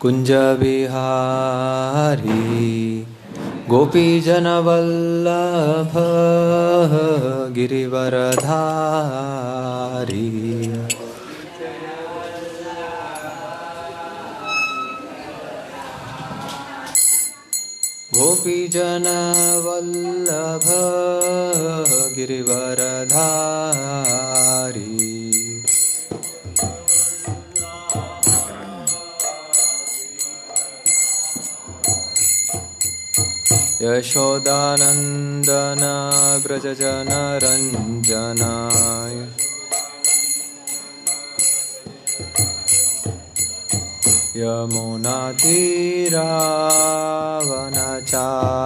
कुंज विहारी गोपीजनवल्लभ गिरिवरधारी गोपीजनवल्लभ गिरिवरधारी यशोदानन्दन व्रजजनरञ्जनाय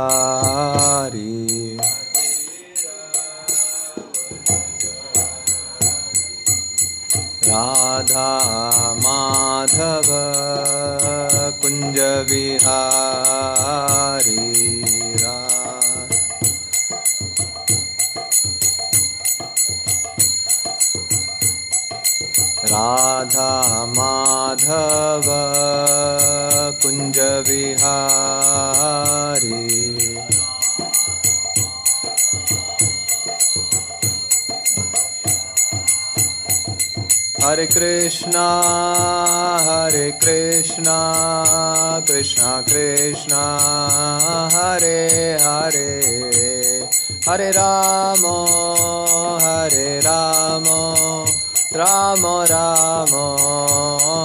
यमुनातीरावनचारी राधा माधव कुंज विहारी राधा माधव कुंज विहारी हरे कृष्णा कृष्णा कृष्णा हरे हरे हरे राम राम राम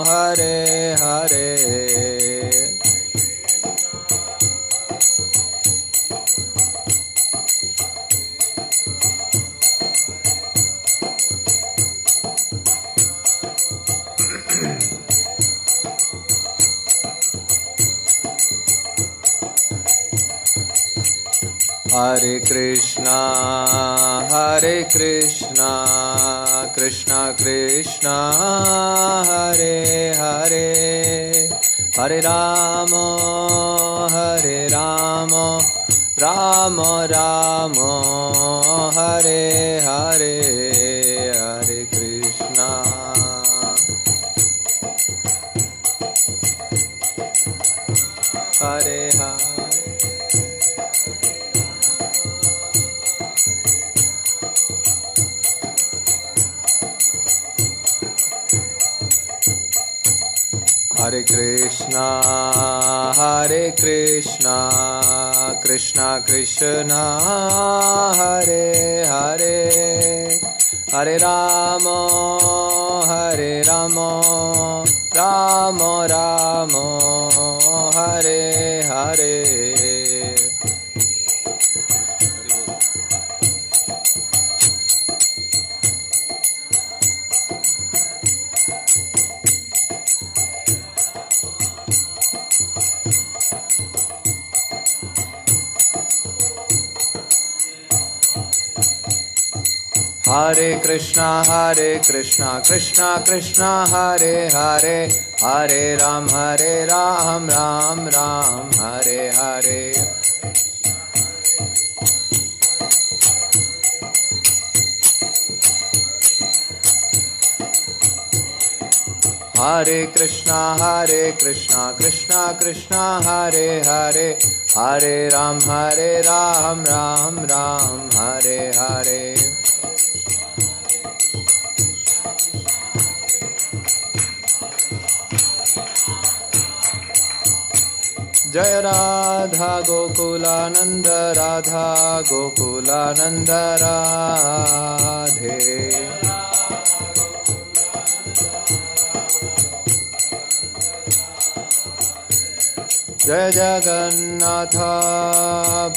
हरे हरे हरे कृष्णा कृष्णा कृष्णा हरे हरे हरे राम राम राम हरे हरे हरे कृष्णा हरे हरे हरे कृष्णा कृष्णा कृष्णा हरे हरे हरे राम राम राम हरे हरे हरे कृष्णा कृष्णा कृष्णा हरे हरे हरे राम राम राम हरे हरे हरे कृष्णा कृष्णा कृष्णा हरे हरे हरे राम राम राम हरे हरे जय राधा गोकुलानंद राधा गोकुलानंद राधे जय जगन्नाथ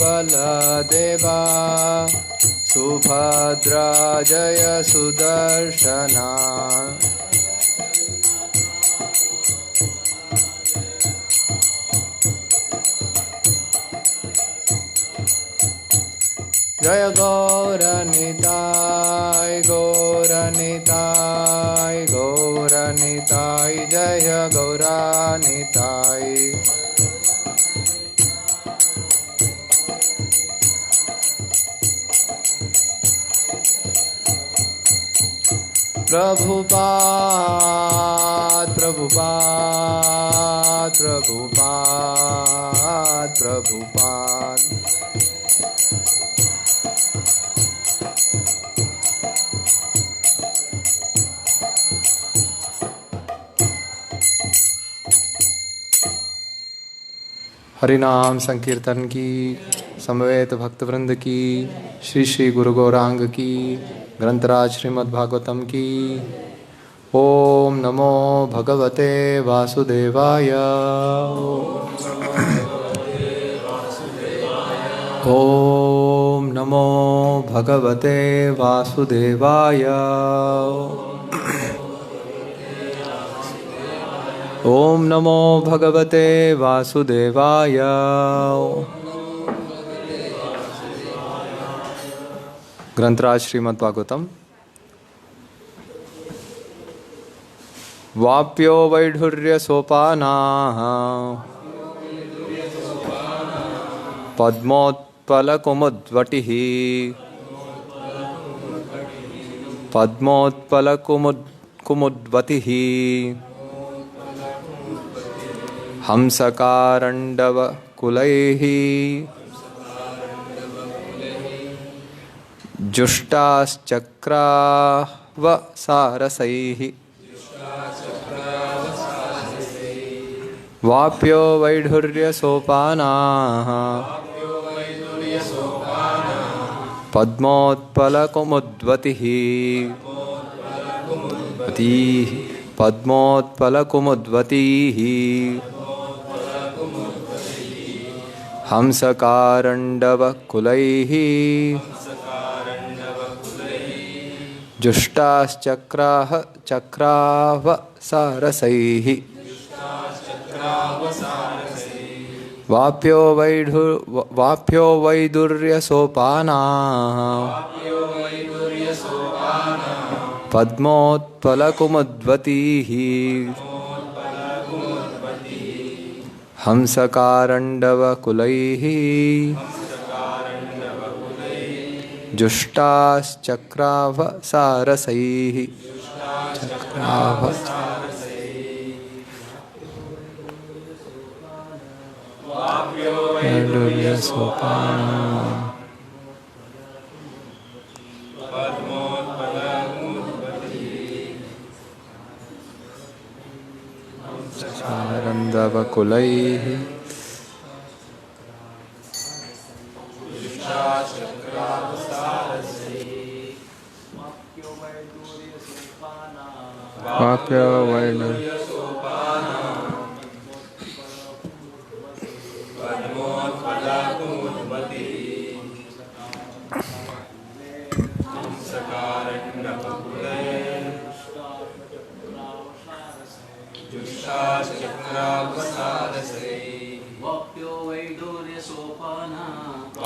बलदेवा सुभद्रा जय सुदर्शना जय गौरनिताय जय गौरनिताय प्रभुपाद प्रभुपाद प्रभुपाद प्रभुपाद। हरिनाम संकीर्तन की, समवेत भक्तवृंद की, श्री श्री गुरु गौरांग की, ग्रंथराज श्रीमद् भागवतम की। ओम नमो भगवते वासुदेवाय। ओम नमो भगवते वासुदेवाय। ओम नमो भगवते वासुदेवाय। ग्रंथराज श्रीमद् भागवतम। वाप्यो वैढुर्य सोपानाः पद्मोत्पलकुमुद्वटिः पद्मोत्पलकुमुद्वतिः हंसकारण्डवकुलैः जुष्टाश्चक्रावसारसैः। वाप्यो वैढुर्यसोपानाः पद्मोत्पलकुमुद्वतिः पद्मोत्पलकुमुद्वतीः हंसकारण्डवकुलैः जुष्टाश्चक्रावसारसैः। वाप्यो वैदुर्यसोपानाः पद्मोत्पलकुमुद्वतीः हंसकारण्डवकुलैः जुष्टाश्चक्रावसारसैः। वकुलैः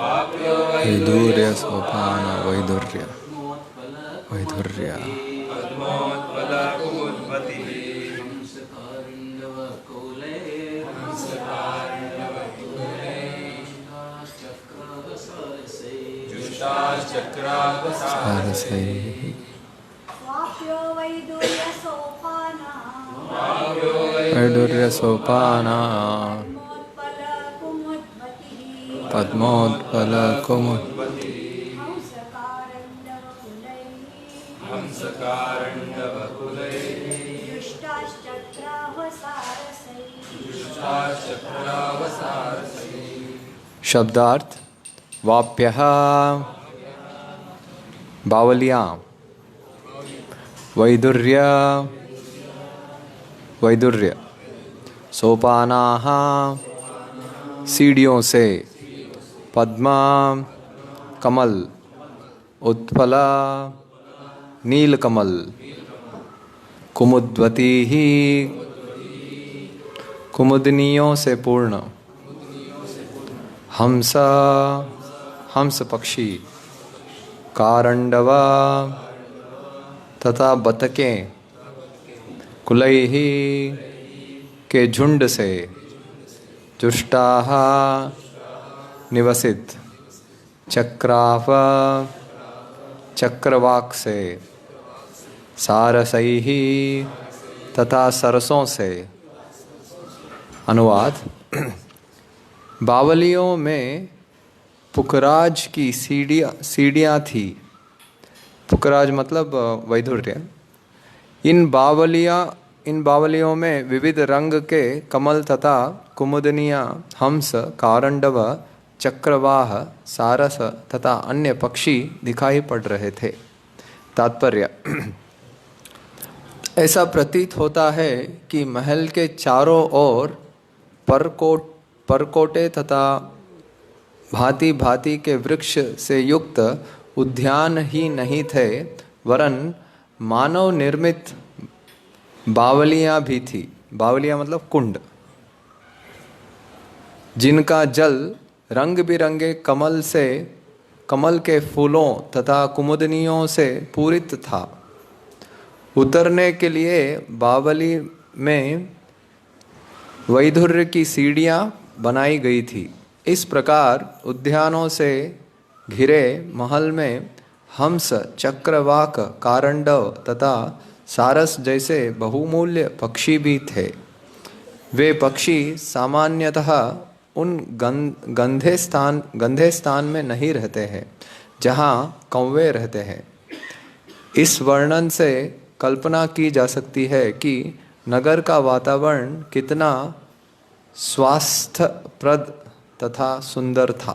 वाप्यो वैदुर्यसोपाना वैदुर्य वैदुर्य सारसैः। वैदुर्यसोपाना पद्मोत्पलकुमुद्वतिः शब्दार्थ। वाप्यः बावलियाँ, वैदुर्य वैदुर्य, सोपानाः सीढ़ियों से, पद्मा कमल, उत्पला नीलकमल, कुमुद्वती ही कुमुदनियों से पूर्ण, हंस हंस पक्षी, कारंडवा तथा बतकें, कुलैहि के झुंड से, जुष्टाः निवसित, चक्राव चक्रवाक से, सारसैः तथा सरसों से। अनुवाद। बावलियों में पुखराज की सीढ़ियाँ थी। पुखराज मतलब वैधुर्य। इन बावलियों में विविध रंग के कमल तथा कुमुदनियाँ, हंस, कारंडव, चक्रवाह, सारस तथा अन्य पक्षी दिखाई पड़ रहे थे। तात्पर्य। ऐसा प्रतीत होता है कि महल के चारों ओर परकोटे तथा भांति भांति के वृक्ष से युक्त उद्यान ही नहीं थे, वरन मानव निर्मित बावलियां भी थी। बावलियां मतलब कुंड, जिनका जल रंग बिरंगे कमल के फूलों तथा कुमुदनियों से पूरित था। उतरने के लिए बावली में वैधुर्य की सीढ़ियां बनाई गई थी। इस प्रकार उद्यानों से घिरे महल में हंस, चक्रवाक, कारंडव तथा सारस जैसे बहुमूल्य पक्षी भी थे। वे पक्षी सामान्यतः उन गंधे स्थान में नहीं रहते हैं जहाँ कौवे रहते हैं। इस वर्णन से कल्पना की जा सकती है कि नगर का वातावरण कितना स्वास्थ्यप्रद तथा सुंदर था।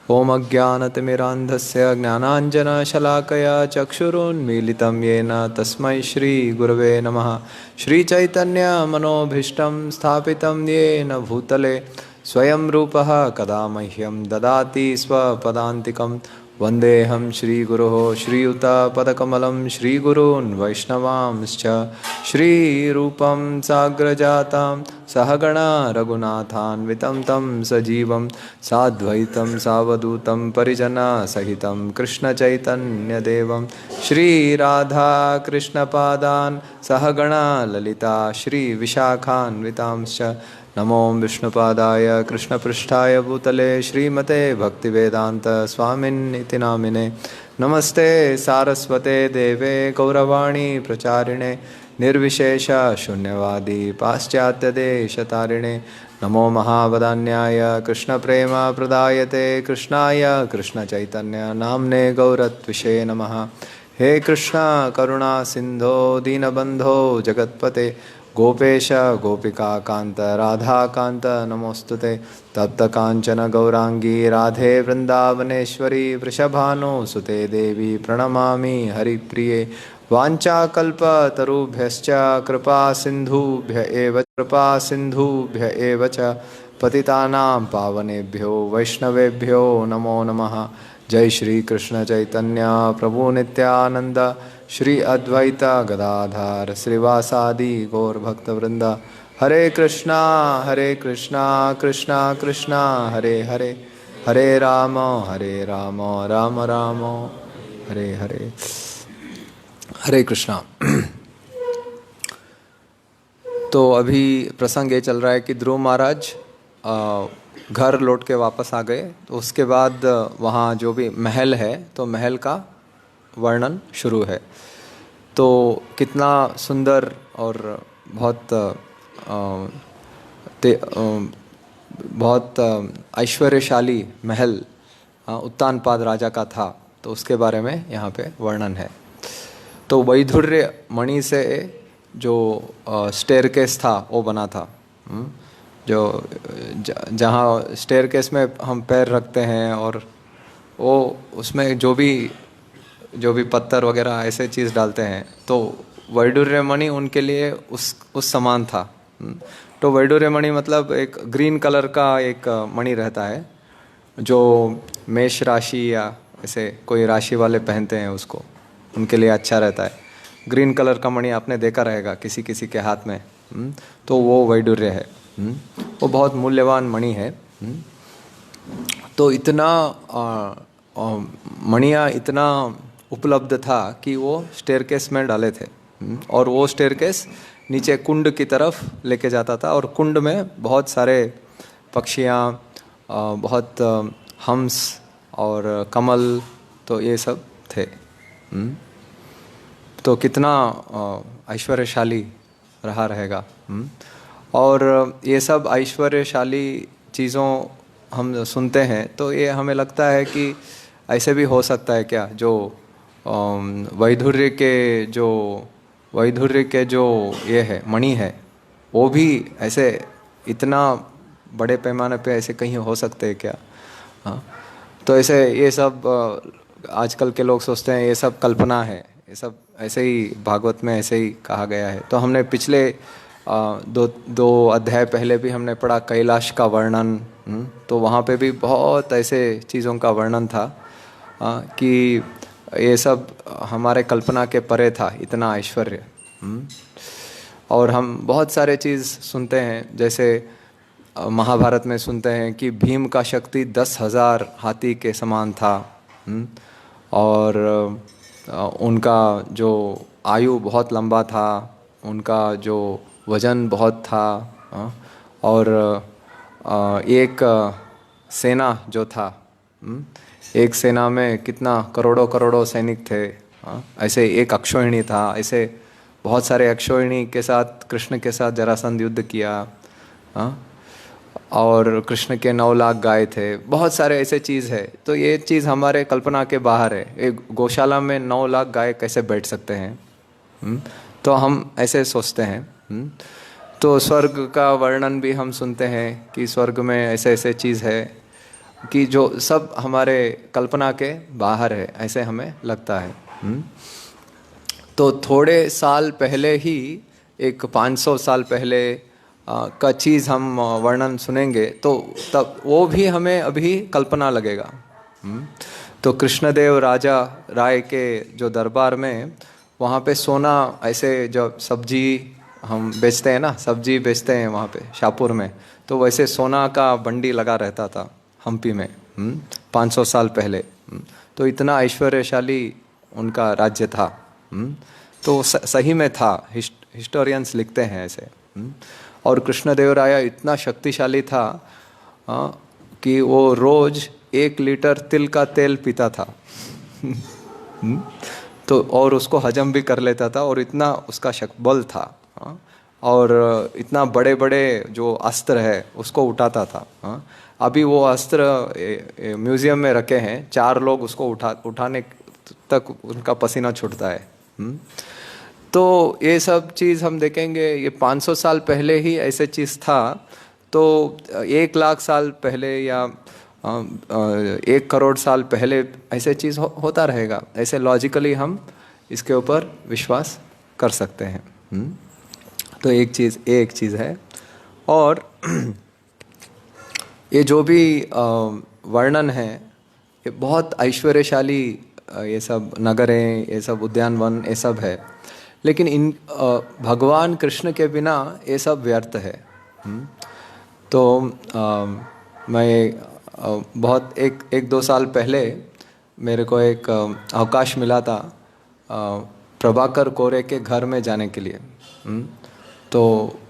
ओम अज्ञानतिमिरान्धस्य ज्ञानाञ्जनशलाकया चक्षुरुन्मीलितं येन तस्मै श्रीगुरवे नमः। श्रीचैतन्यमनोभीष्टं स्थापितं येन भूतले स्वयं रूपः कदा मह्यं ददाति स्वपदान्तिकं। वन्देऽहं श्रीगुरोः श्रीयुतपदकमलं श्रीगुरून् वैष्णवांश्च। श्रीरूपं साग्रजातं सहगणा रघुनाथान्वितं तं सजीवं साद्वैतं सावधूतं परिजनसहितं कृष्णचैतन्यदेवं श्रीराधा कृष्णपादान् सहगणा ललिता श्रीविशाखान्वितांश्च। नमो विष्णुपादाय कृष्णपृष्ठाय भूतले श्रीमते भक्तिवेदांत स्वामिन्निति नामिने। नमस्ते सारस्वते देवे गौरवाणी प्रचारिणे निर्विशेष शून्यवादी पाश्चात्यदेशतारिणे। नमो महावदान्याय कृष्णप्रेम प्रदायते कृष्णाय कृष्णचैतन्य नाम्ने गौरत्विषे नमः। हे कृष्ण करुणा सिंधो दीनबंधो जगत्पते गोपेश गोपिका कांत राधा कांत नमोस्तुते। तप्त कांचन गौरांगी राधे वृंदावनेश्वरी वृषभानुसुते देवी प्रणमामि हरिप्रिये। वाञ्छाकल्पतरुभ्यश्च कृपा सिन्धुभ्य एव च पतितानां पावनेभ्यो वैष्णवेभ्यो नमो नमः। जय श्री कृष्ण चैतन्य प्रभु नित्यानंद श्री अद्वैत गदाधर श्रीवासादि गौर भक्त वृंद। हरे कृष्णा कृष्णा कृष्णा हरे हरे, हरे राम राम राम हरे हरे। हरे कृष्णा। तो अभी प्रसंग ये चल रहा है कि ध्रुव महाराज घर लौट के वापस आ गए। तो उसके बाद वहाँ जो भी महल है, तो महल का वर्णन शुरू है। तो कितना सुंदर और बहुत ऐश्वर्यशाली महल उत्तानपाद राजा का था, तो उसके बारे में यहाँ पे वर्णन है। तो वैधुर्य मणि से जो स्टेयरकेस था वो बना था, जो जहाँ स्टेयरकेस में हम पैर रखते हैं, और वो उसमें जो भी पत्थर वगैरह ऐसे चीज़ डालते हैं, तो वैडूर्य मणि उनके लिए उस समान था। तो वैडूर्य मणि मतलब एक ग्रीन कलर का एक मणि रहता है, जो मेष राशि या ऐसे कोई राशि वाले पहनते हैं, उसको उनके लिए अच्छा रहता है। ग्रीन कलर का मणि आपने देखा रहेगा किसी किसी के हाथ में, तो वो वैडूर्य है। वो बहुत मूल्यवान मणि है। तो इतना मणियाँ इतना उपलब्ध था कि वो स्टेयरकेस में डाले थे, और वो स्टेयरकेस नीचे कुंड की तरफ लेके जाता था, और कुंड में बहुत सारे पक्षियाँ, बहुत हंस और कमल, तो ये सब थे। तो कितना ऐश्वर्यशाली रहा रहेगा। और ये सब ऐश्वर्यशाली चीज़ों हम सुनते हैं तो ये हमें लगता है कि ऐसे भी हो सकता है क्या, जो वैधुर्य के जो ये है मणि है, वो भी ऐसे इतना बड़े पैमाने पे ऐसे कहीं हो सकते हैं क्या। हाँ, तो ऐसे ये सब आजकल के लोग सोचते हैं ये सब कल्पना है, ये सब ऐसे ही भागवत में ऐसे ही कहा गया है। तो हमने पिछले दो अध्याय पहले भी हमने पढ़ा कैलाश का वर्णन। तो वहाँ पे भी बहुत ऐसे चीज़ों का वर्णन था कि ये सब हमारे कल्पना के परे था, इतना ऐश्वर्य। और हम बहुत सारे चीज़ सुनते हैं, जैसे महाभारत में सुनते हैं कि भीम का शक्ति 10,000 हाथी के समान था। और उनका जो आयु बहुत लंबा था, उनका जो वजन बहुत था। और एक सेना जो था, एक सेना में कितना करोड़ों करोड़ों सैनिक थे। ऐसे एक अक्षौहिणी था, ऐसे बहुत सारे अक्षौहिणी के साथ कृष्ण के साथ जरासंध युद्ध किया। और कृष्ण के 9 लाख गाय थे, बहुत सारे ऐसे चीज़ है। तो ये चीज़ हमारे कल्पना के बाहर है। एक गौशाला में 9 लाख गाय कैसे बैठ सकते हैं। तो हम ऐसे सोचते हैं। तो स्वर्ग का वर्णन भी हम सुनते हैं कि स्वर्ग में ऐसे ऐसे चीज़ है कि जो सब हमारे कल्पना के बाहर है, ऐसे हमें लगता है। तो थोड़े साल पहले ही, एक 500 साल पहले का चीज़ हम वर्णन सुनेंगे तो तब वो भी हमें अभी कल्पना लगेगा। तो कृष्णदेव राजा राय के जो दरबार में, वहाँ पे सोना, ऐसे जो सब्जी हम बेचते हैं ना, सब्जी बेचते हैं वहाँ पे शाहपुर में, तो वैसे सोना का बंडी लगा रहता था हम्पी में 500 साल पहले। तो इतना ऐश्वर्यशाली उनका राज्य था। तो सही में था, हिस्टोरियंस लिखते हैं ऐसे। और कृष्णदेवराया इतना शक्तिशाली था कि वो रोज 1 लीटर तिल का तेल पीता था। तो और उसको हजम भी कर लेता था, और इतना उसका बल था। और इतना बड़े बड़े जो अस्त्र है उसको उठाता था। अभी वो अस्त्र म्यूजियम में रखे हैं, 4 लोग उसको उठाने तक उनका पसीना छूटता है। तो ये सब चीज़ हम देखेंगे, ये 500 साल पहले ही ऐसे चीज़ था, तो 1 लाख साल पहले या 1 करोड़ साल पहले ऐसे चीज़ होता रहेगा। ऐसे लॉजिकली हम इसके ऊपर विश्वास कर सकते हैं। तो एक चीज़ है। और ये जो भी वर्णन है, ये बहुत ऐश्वर्यशाली, ये सब नगरें, ये सब उद्यानवन, ये सब है। लेकिन इन भगवान कृष्ण के बिना ये सब व्यर्थ है। तो मैं बहुत 1-2 साल पहले मेरे को एक अवकाश मिला था प्रभाकर कोरे के घर में जाने के लिए। तो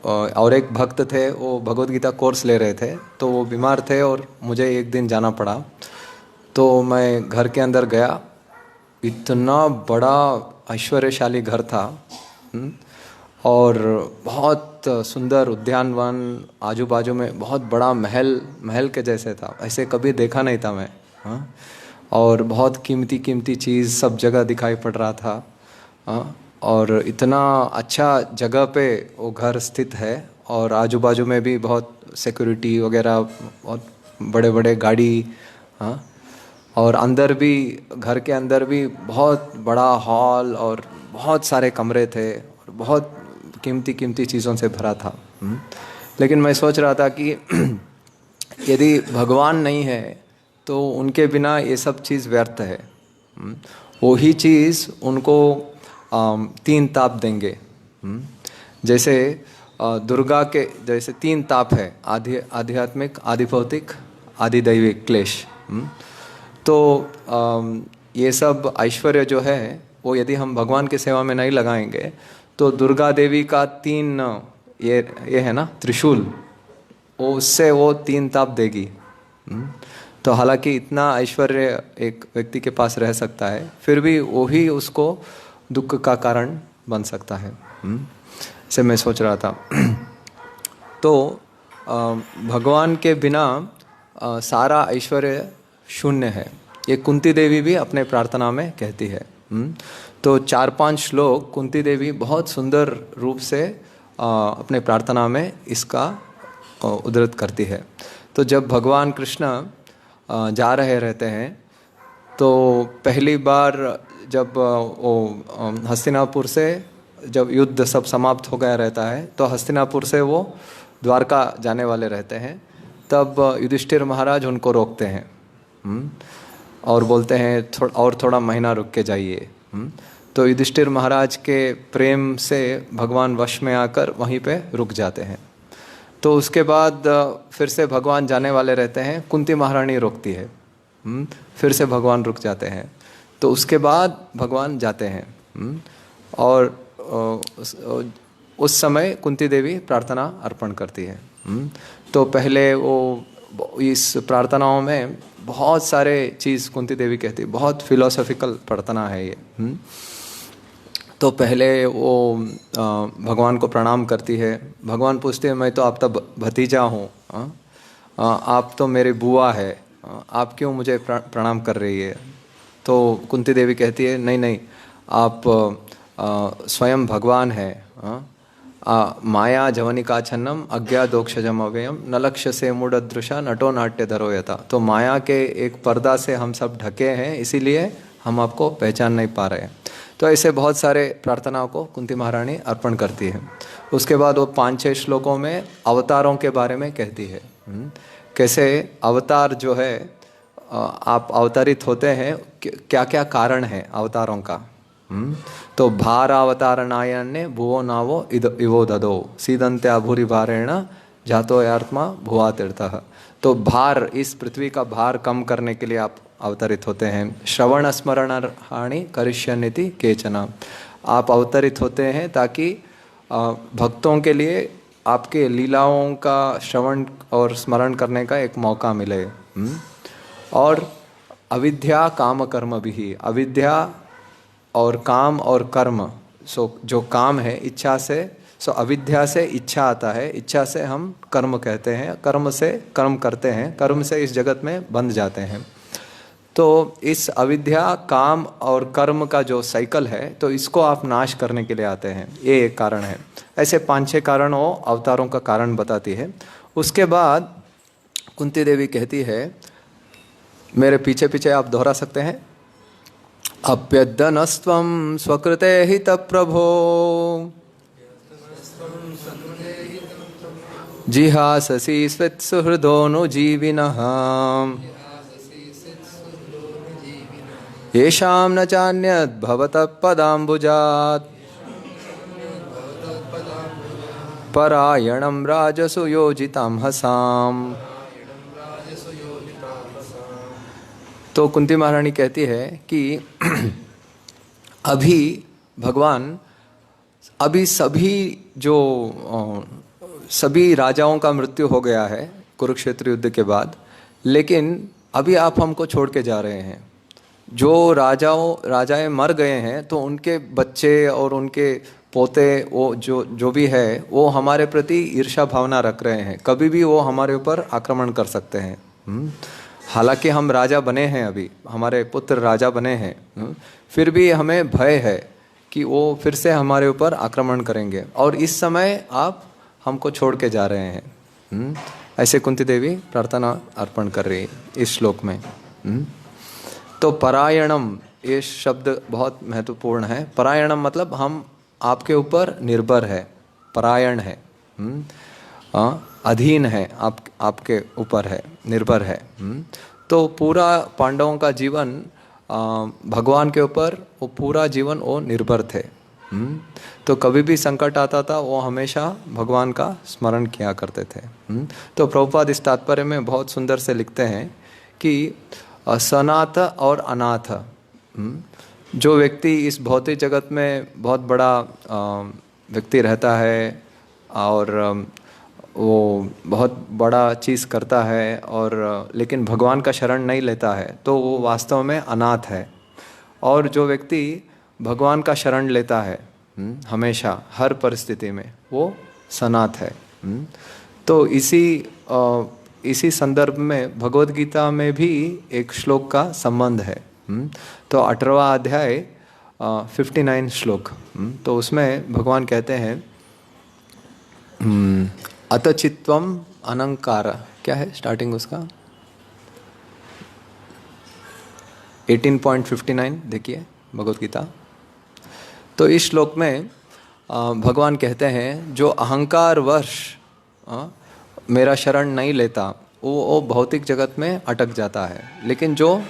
और एक भक्त थे, वो भगवद गीता कोर्स ले रहे थे, तो वो बीमार थे और मुझे एक दिन जाना पड़ा। तो मैं घर के अंदर गया, इतना बड़ा ऐश्वर्यशाली घर था। और बहुत सुंदर उद्यानवन, आजू बाजू में बहुत बड़ा महल के जैसे था, ऐसे कभी देखा नहीं था मैं। और बहुत कीमती चीज़ सब जगह दिखाई पड़ रहा था। और इतना अच्छा जगह पे वो घर स्थित है, और आजू बाजू में भी बहुत सिक्योरिटी वगैरह, बहुत बड़े बड़े गाड़ी। और अंदर भी, घर के अंदर भी बहुत बड़ा हॉल और बहुत सारे कमरे थे, और बहुत कीमती चीज़ों से भरा था। लेकिन मैं सोच रहा था कि यदि भगवान नहीं है तो उनके बिना ये सब चीज़ व्यर्थ है। वही चीज़ उनको 3 ताप देंगे। जैसे दुर्गा के जैसे 3 ताप है, आध्यात्मिक, आदि भौतिक, आदि दैविक क्लेश। तो ये सब ऐश्वर्य जो है वो यदि हम भगवान की सेवा में नहीं लगाएंगे तो दुर्गा देवी का 3 ये है ना त्रिशूल, वो उससे वो 3 ताप देगी। तो हालांकि इतना ऐश्वर्य एक व्यक्ति के पास रह सकता है, फिर भी वही उसको दुख का कारण बन सकता है। ऐसे मैं सोच रहा था। तो भगवान के बिना सारा ऐश्वर्य शून्य है, ये कुंती देवी भी अपने प्रार्थना में कहती है। तो 4-5 श्लोक कुंती देवी बहुत सुंदर रूप से अपने प्रार्थना में इसका उद्धृत करती है। तो जब भगवान कृष्ण जा रहे रहते हैं, तो पहली बार जब वो हस्तिनापुर से जब युद्ध सब समाप्त हो गया रहता है, तो हस्तिनापुर से वो द्वारका जाने वाले रहते हैं। तब युधिष्ठिर महाराज उनको रोकते हैं और बोलते हैं और थोड़ा महीना रुक के जाइए। तो युधिष्ठिर महाराज के प्रेम से भगवान वश में आकर वहीं पे रुक जाते हैं। तो उसके बाद फिर से भगवान जाने वाले रहते हैं, कुंती महारानी रोकती है, फिर से भगवान रुक जाते हैं। तो उसके बाद भगवान जाते हैं और उस समय कुंती देवी प्रार्थना अर्पण करती है। तो पहले वो इस प्रार्थनाओं में बहुत सारे चीज़ कुंती देवी कहती है, बहुत फिलोसॉफिकल प्रार्थना है ये। तो पहले वो भगवान को प्रणाम करती है। भगवान पूछते हैं, मैं तो आपका भतीजा हूँ, आप तो मेरी बुआ है, आप क्यों मुझे प्रणाम कर रही है? तो कुंती देवी कहती है, नहीं नहीं, आप स्वयं भगवान है। माया जवनिकाछन्नम अज्ञा दोक्षजम अव्ययम न लक्ष्य से मूढ़दृशा नटो नाट्य धरो यथा। तो माया के एक पर्दा से हम सब ढके हैं, इसीलिए हम आपको पहचान नहीं पा रहे हैं। तो ऐसे बहुत सारे प्रार्थनाओं को कुंती महारानी अर्पण करती है। उसके बाद वो 5-6 श्लोकों में अवतारों के बारे में कहती है, कैसे अवतार जो है, आप अवतरित होते हैं, क्या क्या कारण है अवतारों का। तो भार अवतार नायन्य भुवो नावो इवो ददो सीदंत्या भूरि भारेण जातो यात्मा भुवा तीर्थः। तो भार, इस पृथ्वी का भार कम करने के लिए आप अवतरित होते हैं। श्रवण स्मरण हानि करिष्यन्निति केचन, आप अवतरित होते हैं ताकि भक्तों के लिए आपके लीलाओं का श्रवण और स्मरण करने का एक मौका मिले। और अविद्या काम कर्म भी, अविद्या और काम और कर्म, सो जो काम है इच्छा से, सो अविद्या से इच्छा आता है, इच्छा से हम कर्म कहते हैं, कर्म से कर्म करते हैं, कर्म से इस जगत में बंध जाते हैं। तो इस अविद्या काम और कर्म का जो साइकिल है, तो इसको आप नाश करने के लिए आते हैं, ये एक कारण है। ऐसे 5-6 कारण वो अवतारों का कारण बताती है। उसके बाद कुंती देवी कहती है, मेरे पीछे पीछे आप दोहरा सकते हैं, अप्यदनस्त्वं स्वकृते हित प्रभो जिहाससि स्वित्सुहृदोऽनुजीविनः येषां न चान्यद् भवतः पदाम्बुजात् परायणं राजसु योजितां हसाम्। तो कुंती महारानी कहती है कि अभी भगवान, अभी सभी राजाओं का मृत्यु हो गया है कुरुक्षेत्र युद्ध के बाद, लेकिन अभी आप हमको छोड़ के जा रहे हैं। जो राजाएं मर गए हैं, तो उनके बच्चे और उनके पोते, वो जो भी है, वो हमारे प्रति ईर्ष्या भावना रख रहे हैं, कभी भी वो हमारे ऊपर आक्रमण कर सकते हैं। हालांकि हम राजा बने हैं, अभी हमारे पुत्र राजा बने हैं, फिर भी हमें भय है कि वो फिर से हमारे ऊपर आक्रमण करेंगे, और इस समय आप हमको छोड़ के जा रहे हैं। ऐसे कुंती देवी प्रार्थना अर्पण कर रही है इस श्लोक में। तो परायणम, ये शब्द बहुत महत्वपूर्ण है। परायणम मतलब हम आपके ऊपर निर्भर है, परायण है, अधीन है, आपके ऊपर है, निर्भर है। तो पूरा पांडवों का जीवन भगवान के ऊपर, वो पूरा जीवन वो निर्भर थे। तो कभी भी संकट आता था, वो हमेशा भगवान का स्मरण किया करते थे। तो प्रभुपाद इस तात्पर्य में बहुत सुंदर से लिखते हैं कि सनाथ और अनाथ, जो व्यक्ति इस भौतिक जगत में बहुत बड़ा व्यक्ति रहता है और वो बहुत बड़ा चीज़ करता है, और लेकिन भगवान का शरण नहीं लेता है, तो वो वास्तव में अनाथ है। और जो व्यक्ति भगवान का शरण लेता है हमेशा हर परिस्थिति में, वो सनाथ है। तो इसी संदर्भ में भगवत गीता में भी एक श्लोक का संबंध है। तो 18वां अध्याय 59 श्लोक, तो उसमें भगवान कहते हैं अतचित्वम अनंकार, क्या है स्टार्टिंग उसका 18.59 देखिए भगवत गीता। तो इस श्लोक में भगवान कहते हैं जो अहंकार वश मेरा शरण नहीं लेता वो भौतिक जगत में अटक जाता है, लेकिन जो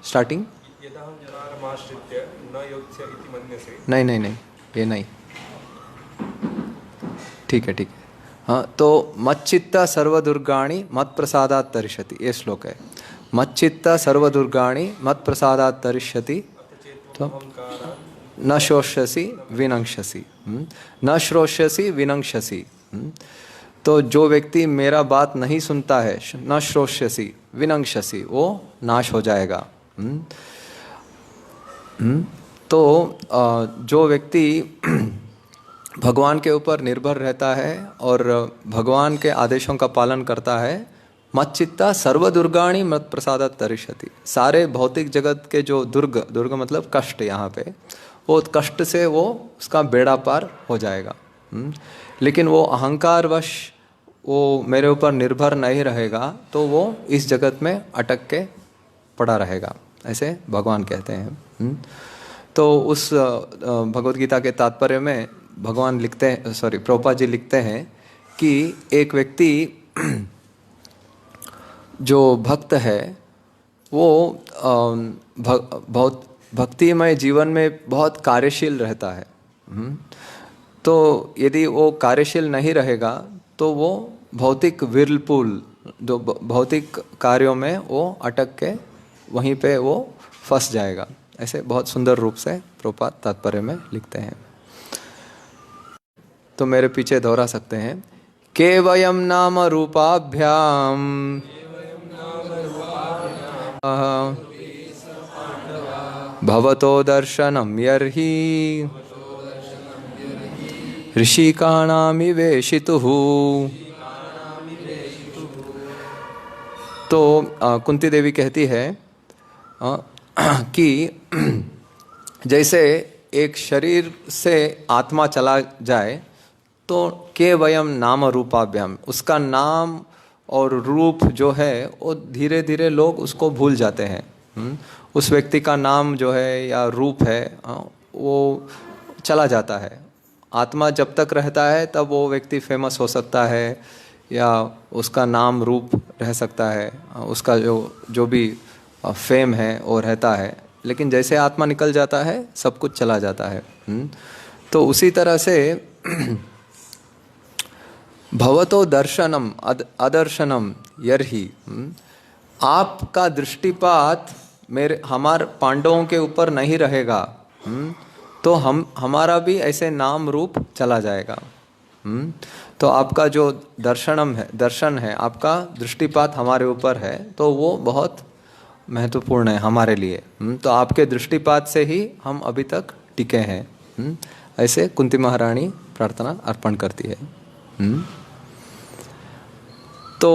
स्टार्टिंग नहीं नहीं नहीं ये नहीं, ठीक है ठीक है, हाँ। तो मच्चित्ता सर्वदुर्गाणि मत प्रसादात् तरिष्यति, ये श्लोक है। मच्चित्ता सर्वदुर्गाणि मत प्रसादात् तरिष्यति तो न श्रोष्यसि विनंक्षसि, न श्रोष्यसि विनंक्षसि। तो जो व्यक्ति मेरा बात नहीं सुनता है, न श्रोष्यसि विनंक्षसि, वो नाश हो जाएगा। तो जो व्यक्ति भगवान के ऊपर निर्भर रहता है और भगवान के आदेशों का पालन करता है, मच्चित्ता सर्वदुर्गाणि मत प्रसादात् तरिष्यति, सारे भौतिक जगत के जो दुर्ग मतलब कष्ट, यहाँ पे वो कष्ट से वो उसका बेड़ा पार हो जाएगा। लेकिन वो अहंकारवश वो मेरे ऊपर निर्भर नहीं रहेगा तो वो इस जगत में अटक के पड़ा रहेगा, ऐसे भगवान कहते हैं। तो उस भगवत गीता के तात्पर्य में भगवान लिखते हैं, प्रभुपाद जी लिखते हैं कि एक व्यक्ति जो भक्त है वो बहुत भक्तिमय जीवन में बहुत कार्यशील रहता है। तो यदि वो कार्यशील नहीं रहेगा तो वो भौतिक विरलपुल, जो भौतिक कार्यों में वो अटक के वहीं पे वो फंस जाएगा, ऐसे बहुत सुंदर रूप से प्रभुपाद तात्पर्य में लिखते हैं। तो मेरे पीछे दोहरा सकते हैं, केवयम नाम रूपाभ्याम भवतो दर्शनम यर्हि ऋषिकाणामिवेशितुः। तो कुंती देवी कहती है कि जैसे एक शरीर से आत्मा चला जाए तो केवयम नाम रूपाभ्याम, उसका नाम और रूप जो है वो धीरे धीरे लोग उसको भूल जाते हैं। उस व्यक्ति का नाम जो है या रूप है वो चला जाता है। आत्मा जब तक रहता है तब वो व्यक्ति फेमस हो सकता है या उसका नाम रूप रह सकता है, उसका जो भी फेम है वो रहता है। लेकिन जैसे आत्मा निकल जाता है सब कुछ चला जाता है। तो उसी तरह से भवतो दर्शनम अदर्शनम यर्हि, आपका दृष्टिपात हमारे पांडवों के ऊपर नहीं रहेगा तो हमारा भी ऐसे नाम रूप चला जाएगा। तो आपका जो दर्शन है, आपका दृष्टिपात हमारे ऊपर है तो वो बहुत महत्वपूर्ण है हमारे लिए। तो आपके दृष्टिपात से ही हम अभी तक टिके हैं, ऐसे कुंती महारानी प्रार्थना अर्पण करती है। तो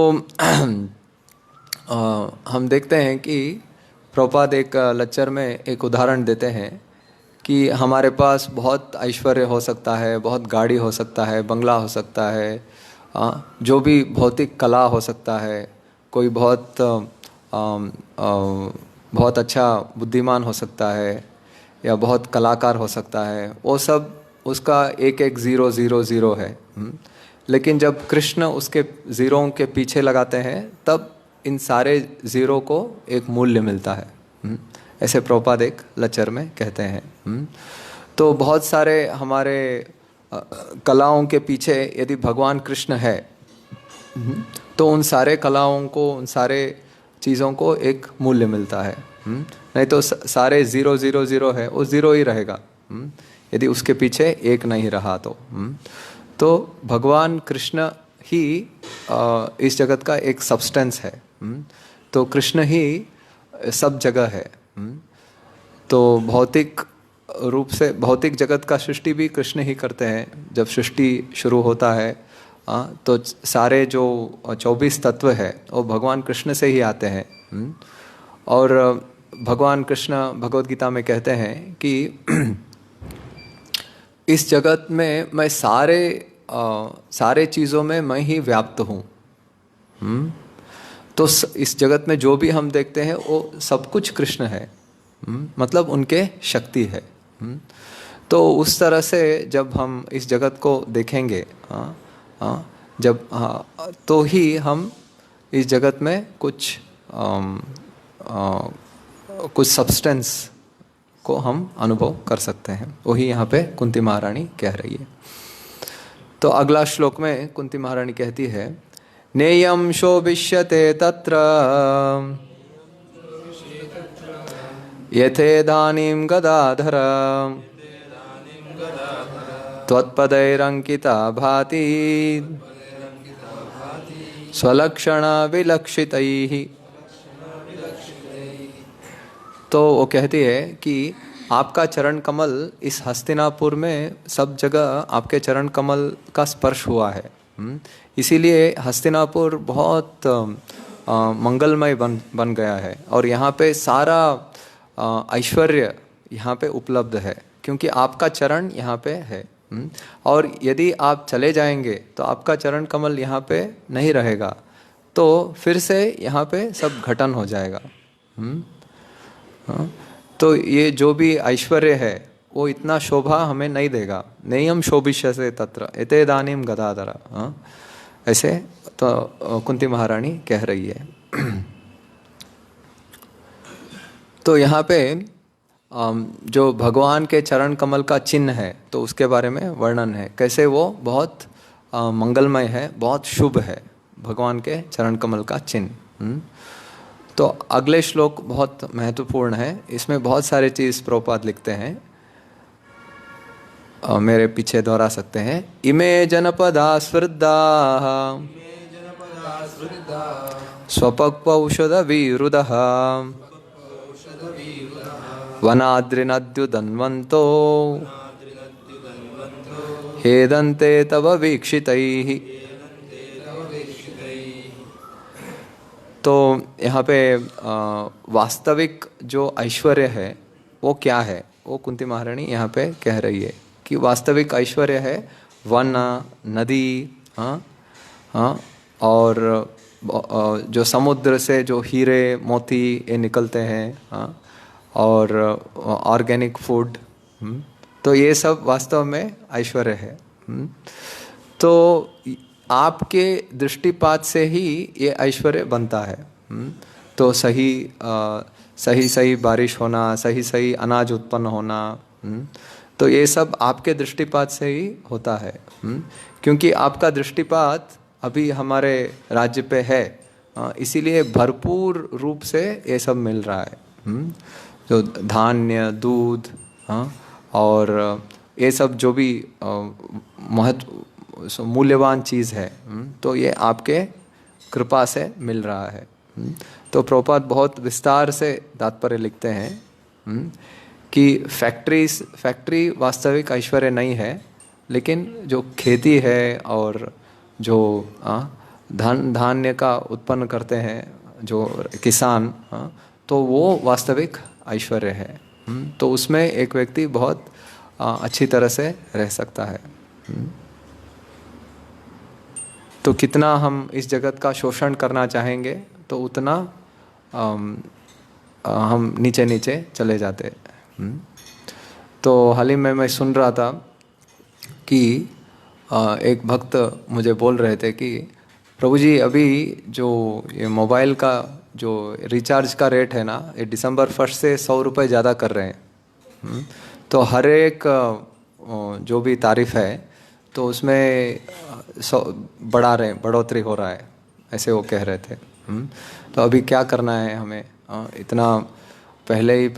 हम देखते हैं कि प्रभुपाद एक लेक्चर में एक उदाहरण देते हैं कि हमारे पास बहुत ऐश्वर्य हो सकता है, बहुत गाड़ी हो सकता है, बंगला हो सकता है, जो भी भौतिक कला हो सकता है, कोई बहुत अच्छा बुद्धिमान हो सकता है या बहुत कलाकार हो सकता है, वो सब उसका एक एक 000 है। लेकिन जब कृष्ण उसके ज़ीरों के पीछे लगाते हैं तब इन सारे ज़ीरो को एक मूल्य मिलता है, ऐसे प्रभुपाद एक लेक्चर में कहते हैं। तो बहुत सारे हमारे कलाओं के पीछे यदि भगवान कृष्ण है तो उन सारे कलाओं को, उन सारे चीज़ों को एक मूल्य मिलता है। नहीं तो सारे 000 है, वो 0 ही रहेगा यदि उसके पीछे एक नहीं रहा तो भगवान कृष्ण ही इस जगत का एक सब्सटेंस है। तो कृष्ण ही सब जगह है। तो भौतिक रूप से भौतिक जगत का सृष्टि भी कृष्ण ही करते हैं। जब सृष्टि शुरू होता है तो सारे जो 24 तत्व है वो भगवान कृष्ण से ही आते हैं। और भगवान कृष्ण भगवद गीता में कहते हैं कि इस जगत में मैं सारे चीज़ों में मैं ही व्याप्त हूँ। तो इस जगत में जो भी हम देखते हैं वो सब कुछ कृष्ण है, मतलब उनके शक्ति है। तो उस तरह से जब हम इस जगत को देखेंगे जब तो ही हम इस जगत में कुछ सब्सटेंस को हम अनुभव कर सकते हैं। वही यहाँ पे कुंती महारानी कह रही है। तो अगला श्लोक में कुंती महारानी कहती है, नेयम शोभिष्यते तत्र यथेदानीं गदाधर त्वत्पदैरंकिता भाति स्वलक्षण विलक्षितैः। तो वो कहती है कि आपका चरण कमल इस हस्तिनापुर में सब जगह आपके चरण कमल का स्पर्श हुआ है। इसीलिए हस्तिनापुर बहुत मंगलमय बन गया है और यहाँ पे सारा ऐश्वर्य यहाँ पे उपलब्ध है, क्योंकि आपका चरण यहाँ पे है। और यदि आप चले जाएंगे तो आपका चरण कमल यहाँ पे नहीं रहेगा, तो फिर से यहाँ पे सब घटन हो जाएगा। तो ये जो भी ऐश्वर्य है वो इतना शोभा हमें नहीं देगा। नेयम शोभिष्यते तत्र एतेदानीं गदाधर। ऐसे तो कुंती महारानी कह रही है। तो यहाँ पे जो भगवान के चरण कमल का चिन्ह है तो उसके बारे में वर्णन है, कैसे वो बहुत मंगलमय है, बहुत शुभ है भगवान के चरण कमल का चिन्ह। तो अगले श्लोक बहुत महत्वपूर्ण है, इसमें बहुत सारे चीज़ प्रभुपाद लिखते हैं, मेरे पीछे दोहरा सकते हैं। इमे जनपदा स्वृद्धा स्वपक्वौषध विरुदः वनाद्रिनद्युदन्वन्तो हेदन्ते तव वीक्षितैः। तो यहाँ पे वास्तविक जो ऐश्वर्य है वो क्या है, वो कुंती महारानी यहाँ पे कह रही है कि वास्तविक ऐश्वर्य है वन, नदी, और जो समुद्र से जो हीरे मोती ये निकलते हैं, और ऑर्गेनिक फूड। तो ये सब वास्तव में ऐश्वर्य है। तो आपके दृष्टिपात से ही ये ऐश्वर्य बनता है। तो सही बारिश होना, सही अनाज उत्पन्न होना, तो ये सब आपके दृष्टिपात से ही होता है। क्योंकि आपका दृष्टिपात अभी हमारे राज्य पे है, इसीलिए भरपूर रूप से ये सब मिल रहा है। जो धान्य, दूध, और ये सब जो भी मूल्यवान चीज़ है, तो ये आपके कृपा से मिल रहा है। तो प्रभुपाद बहुत विस्तार से तात्पर्य लिखते हैं कि फैक्ट्री वास्तविक ऐश्वर्य नहीं है, लेकिन जो खेती है और जो धान्य का उत्पन्न करते हैं जो किसान, तो वो वास्तविक ऐश्वर्य है। तो उसमें एक व्यक्ति बहुत अच्छी तरह से रह सकता है। तो कितना हम इस जगत का शोषण करना चाहेंगे तो उतना हम नीचे नीचे चले जाते। तो हाल ही में मैं सुन रहा था कि एक भक्त मुझे बोल रहे थे कि प्रभु जी अभी जो ये मोबाइल का जो रिचार्ज का रेट है ना, ये दिसंबर 1 से 100 रुपये ज़्यादा कर रहे हैं। तो हर एक जो भी तारीफ है तो उसमें बढ़ोतरी हो रहा है, ऐसे वो कह रहे थे। तो अभी क्या करना है हमें? इतना पहले ही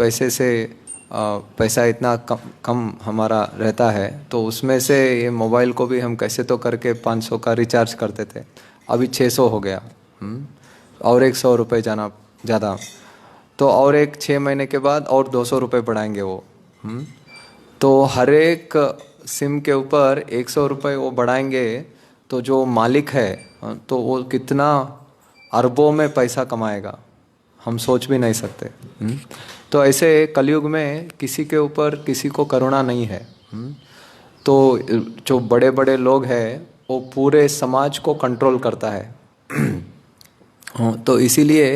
पैसा इतना कम हमारा रहता है, तो उसमें से ये मोबाइल को भी हम कैसे तो करके 500 का रिचार्ज करते थे, अभी 600 हो गया, और 100 रुपये जाना ज़्यादा। तो और एक 6 महीने के बाद और 200 रुपये बढ़ाएंगे वो। तो हर एक सिम के ऊपर 100 रुपये वो बढ़ाएंगे तो जो मालिक है तो वो कितना अरबों में पैसा कमाएगा, हम सोच भी नहीं सकते। तो ऐसे कलयुग में किसी के ऊपर किसी को करुणा नहीं है। तो जो बड़े बड़े लोग हैं वो पूरे समाज को कंट्रोल करता है। तो इसीलिए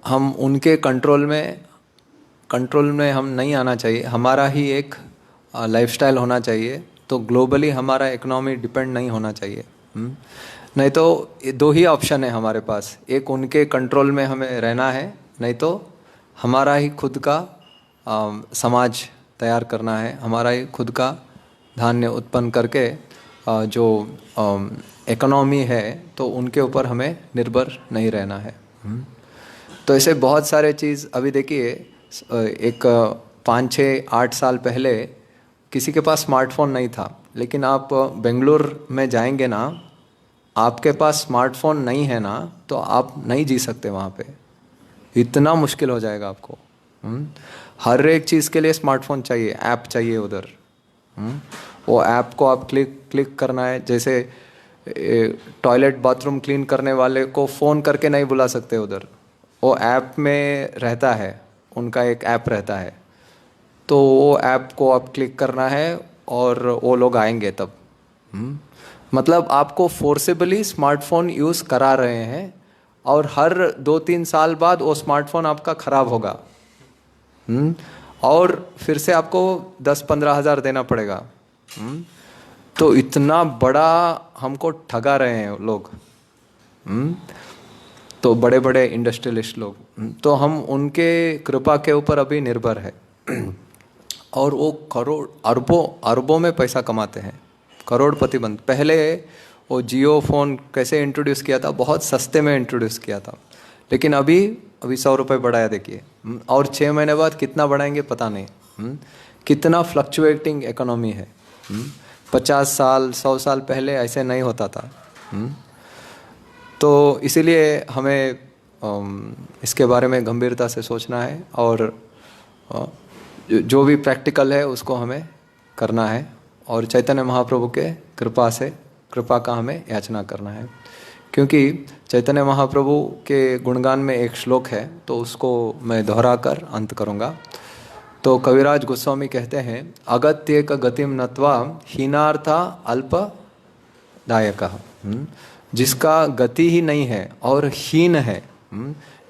हम उनके कंट्रोल में हम नहीं आना चाहिए। हमारा ही एक लाइफस्टाइल होना चाहिए। तो ग्लोबली हमारा इकोनॉमी डिपेंड नहीं होना चाहिए। नहीं तो दो ही ऑप्शन है हमारे पास, एक उनके कंट्रोल में हमें रहना है, नहीं तो हमारा ही खुद का समाज तैयार करना है, हमारा ही खुद का धान्य उत्पन्न करके जो इकोनॉमी है तो उनके ऊपर हमें निर्भर नहीं रहना है। तो ऐसे बहुत सारे चीज़ अभी देखिए, एक 5, 6, 8 साल पहले किसी के पास स्मार्टफोन नहीं था, लेकिन आप बेंगलुरु में जाएंगे ना, आपके पास स्मार्टफोन नहीं है ना तो आप नहीं जी सकते वहाँ पे, इतना मुश्किल हो जाएगा आपको। हर एक चीज़ के लिए स्मार्टफोन चाहिए, ऐप चाहिए उधर। वो ऐप को आप क्लिक करना है, जैसे टॉयलेट बाथरूम क्लीन करने वाले को फ़ोन करके नहीं बुला सकते उधर, वो ऐप में रहता है, उनका एक ऐप रहता है, तो वो ऐप को आप क्लिक करना है और वो लोग आएंगे तब। मतलब आपको फोर्सेबली स्मार्टफोन यूज़ करा रहे हैं और हर 2-3 साल बाद वो स्मार्टफोन आपका ख़राब होगा। और फिर से आपको 10-15 हज़ार देना पड़ेगा। तो इतना बड़ा हमको ठगा रहे हैं लोग। तो बड़े बड़े इंडस्ट्रियलिस्ट लोग, तो हम उनके कृपा के ऊपर अभी निर्भर है। और वो करोड़ अरबों में पैसा कमाते हैं, करोड़पति बन। पहले वो जियो फ़ोन कैसे इंट्रोड्यूस किया था, बहुत सस्ते में इंट्रोड्यूस किया था, लेकिन अभी 100 रुपये बढ़ाया देखिए, और 6 महीने बाद कितना बढ़ाएंगे पता नहीं। कितना फ्लक्चुएटिंग इकोनॉमी है। 50 साल 100 साल पहले ऐसे नहीं होता था। तो इसीलिए हमें इसके बारे में गंभीरता से सोचना है और जो भी प्रैक्टिकल है उसको हमें करना है, और चैतन्य महाप्रभु के कृपा का हमें याचना करना है। क्योंकि चैतन्य महाप्रभु के गुणगान में एक श्लोक है, तो उसको मैं दोहरा कर अंत करूँगा। तो कविराज गोस्वामी कहते हैं, अगत्येक गतिम नत्वा हीनार्था अल्पदायकः। जिसका गति ही नहीं है और हीन है,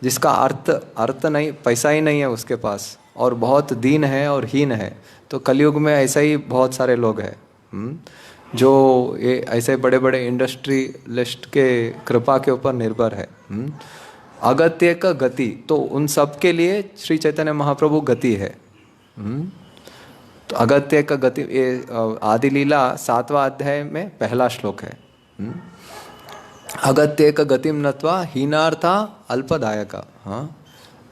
जिसका अर्थ नहीं, पैसा ही नहीं है उसके पास, और बहुत दीन है और हीन है। तो कलयुग में ऐसा ही बहुत सारे लोग हैं जो ये ऐसे बड़े बड़े इंडस्ट्रियलिस्ट के कृपा के ऊपर निर्भर है। अगत्य का गति, तो उन सब के लिए श्री चैतन्य महाप्रभु गति है। तो अगत्य का गति, ये आदि लीला 7वां अध्याय में पहला श्लोक है। अगत्य का गतिम नत्वा हीनार्था अल्पदायका। हाँ,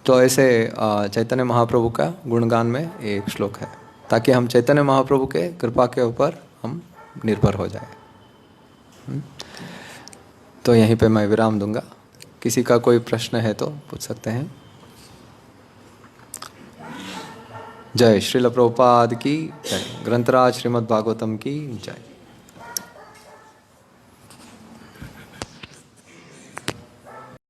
तो ऐसे चैतन्य महाप्रभु का गुणगान में एक श्लोक है, ताकि हम चैतन्य महाप्रभु के कृपा के ऊपर हम निर्भर हो जाए। तो यहीं पे मैं विराम दूंगा। किसी का कोई प्रश्न है तो पूछ सकते हैं। जय श्रील प्रभुपाद की जय। ग्रंथराज श्रीमद् भागवतम की जय।